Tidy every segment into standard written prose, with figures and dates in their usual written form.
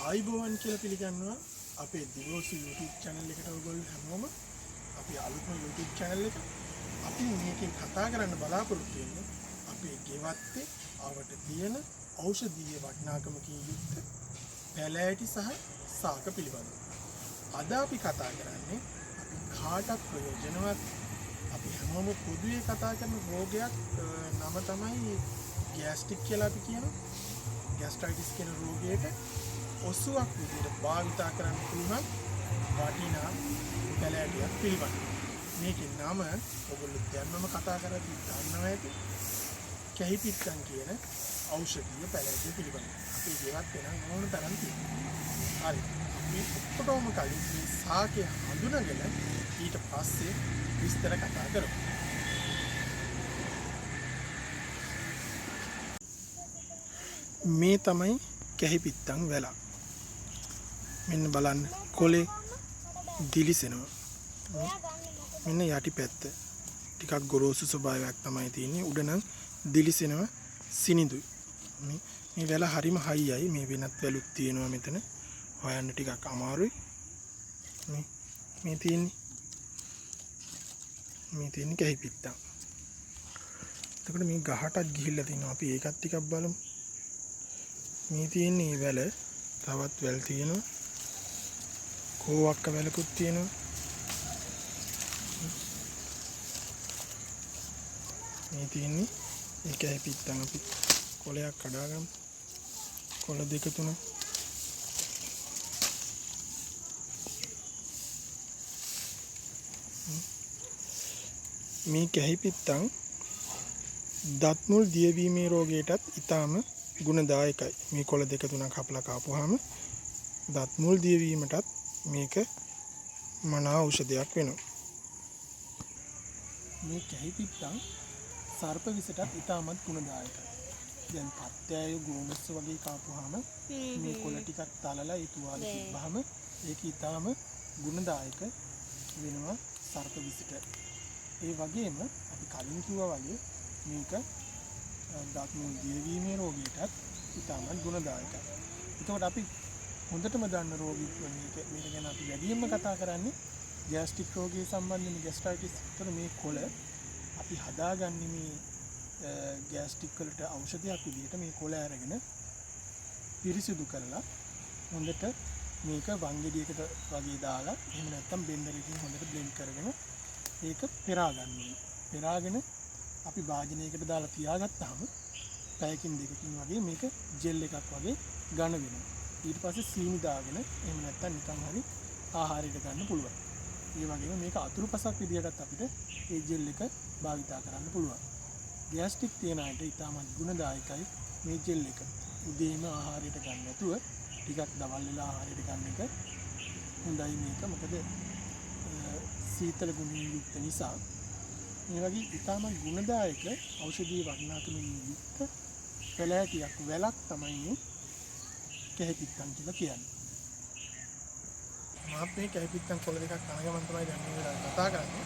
ආයිබෝවන් කියලා පිළිගන්නවා අපේ දිවෝසු YouTube channel එකට ඔයගොල්ලෝ හැමෝම අපි අලුත්ම YouTube channel එක අපි මේකෙන් කතා කරන්න බලාපොරොත්තු වෙන්නේ අපේ ගෙවත්තේ ආවට තියෙන ඖෂධීය වටිනාකමකින් යුක්ත පැලෑටි සහ සාක පිළිබඳව. අද අපි කතා කරන්නේ අපි කාටත් ප්‍රයෝජනවත් අපි හැමෝම පොදුවේ කතා කරන රෝගයක් නම තමයි ගෑස්ට්‍රික් කියලා අපි කියනවා. ගෑස්ට්‍රයිටිස් කියන රෝගයට ඔසුවක් විදිහට භාවිතා කරන්න පුළුවන් වටිනා පැලෑටියක් පිළිබඳව. මේකේ නම ඔයගොල්ලෝ දැන්මම කතා කරද්දී දන්නවා ඇති. කැහිපිත්තන් කියන ඖෂධීය පැලෑටිය පිළිබඳව. අපේ ජීවත් වෙන ඕන තරම් තියෙනවා. හරි. මේ ඔක්කොටම කලින් මේ සාකය හඳුනගෙන ඊට පස්සේ විස්තර කතා කරමු. මේ තමයි කැහිපිත්තන් වැලක්. මෙන්න බලන්න කොලේ දිලිසෙනවා. මෙන්න යටි පැත්ත ටිකක් ගොරෝසු ස්වභාවයක් තමයි තියෙන්නේ. උඩ නම් දිලිසෙනවා සිනිඳුයි. මේ වැල හරිම හයියයි. මේ වෙනත් වැලුත් තියෙනවා මෙතන. හොයන්න ටිකක් අමාරුයි. මේ තියෙන්නේ කැහිපිත්තන්. එතකොට මේ ගහටත් ගිහිල්ලා තිනවා. අපි ඒකත් ටිකක් බලමු. මේ තියෙන්නේ වැල. තවත් වැල් තියෙනවා. කෝවක්ක වැලකුත් තියෙනවා. මේ තියෙන්නේ ඒ කැහිපිත්තන්. අපි කොලයක් කඩාගමු. කොළ දෙක තුන. මේ කැහිපිත්තන් දත් මුල් දියවීමේ රෝගයටත් ඉතාම ගුණදායකයි. මේ කොළ දෙක තුනක් හපලා කාපුවාම දත් මුල් දියවීමටත් මේක මනා ඖෂධයක් වෙනවා. මේ කැහිපිත්තන් සර්ප විසටත් ඉතාමත් ගුණදායකයි. දැන් පත්තෑය ගෝමස්ස වගේ කාපුවාම මේ කොළ ටිකක් තලලා ඒ තුවාල තිබ්බහම ඒක ඉතාම ගුණදායක වෙනවා සර්ප විසට. ඒ වගේම අපි කලින් කිව්වා වගේ මේක දත් මුල් දියවීමේ රෝගයටත් ඉතාමත් ගුණදායකයි. එතකොට අපි හොඳටම දන්න රෝගී මේක ගැන අපි වැඩියෙන්ම කතා කරන්නේ ගෑස්ට්‍රික් රෝගය සම්බන්ධයෙන් ගෑස්ට්‍රයිටිස්. එතකොට මේ කොළ අපි හදාගන්නේ මේ ගෑස්ට්‍රික් වලට ඖෂධයක් විදිහට මේ කොළ අරගෙන පිරිසිදු කරලා හොඳට මේක වංගෙඩියකට වගේ දාලා එහෙම නැත්නම් බ්ලෙන්ඩර් එකකින් හොඳට බ්ලෙන්ඩ් කරගෙන ඒක පෙරා ගන්නවා. පෙරාගෙන අපි වාජනයකට දාලා තියාගත්තාම පැයකින් දෙකකින් වගේ මේක ජෙල් එකක් වගේ ඝන වෙනවා. ඊට පස්සේ සීනි දාගෙන එහෙම නැත්නම් නිකන් හරි ආහාරයට ගන්න පුළුවන්. ඒ වගේම මේක අතුරුපසක් විදියටත් අපිට ඒ ජෙල් එක භාවිතා කරන්න පුළුවන්. ගෑස්ට්‍රික් තියෙන අයට ඉතාමත් ගුණදායකයි මේ ජෙල් එක. උදේම ආහාරයට ගන්න නැතුව ටිකක් දවල් වෙලා ආහාරයට ගන්න එක හොඳයි මේක. මොකද සීතල ගුණයෙන් යුක්ත නිසා. මේ වගේ ඉතාමත් ගුණදායක ඖෂධීය වටිනාකමින් යුක්ත පැලෑටියක් වැලක් තමයි මේ කැහිපිත්තන් කියලා කියන්නේ. මාත් මේ කැහිපිත්තන් කොළ දෙකක් කන ගමන් තමයි දැන් මේ වෙලාවේ කතා කරන්නේ.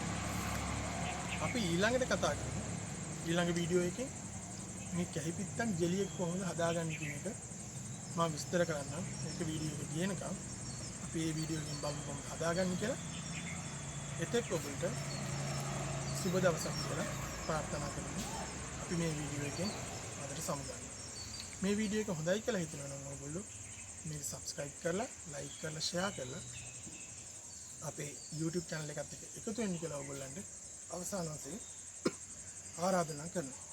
අපි ඊළඟට කතා කරමු. ඊළඟ වීඩියෝ එකේ මේ කැහිපිත්තන් ජෙලි එක කොහොමද හදාගන්නේ කියන එක මම විස්තර කරන්නම්. ඒක වීඩියෝ එක ගියනකම් අපි මේ වීඩියෝ එකෙන් බලමු කොහොමද හදාගන්නේ කියලා. එතෙක් ඔබට සුබ දවසක් කියලා ප්‍රාර්ථනා කරමු. අපි මේ වීඩියෝ එකෙන් අදට සමුගන්නවා. මේ වීඩියෝ එක හොඳයි කියලා හිතනවා නම් ඔයගොල්ලෝ මේක subscribe කරලා, like කරලා, share කරලා අපේ YouTube channel එකත් එක්ක එකතු වෙන්න කියලා ඔයගොල්ලන්ට අවසාන වශයෙන් ආරාධනා කරනවා.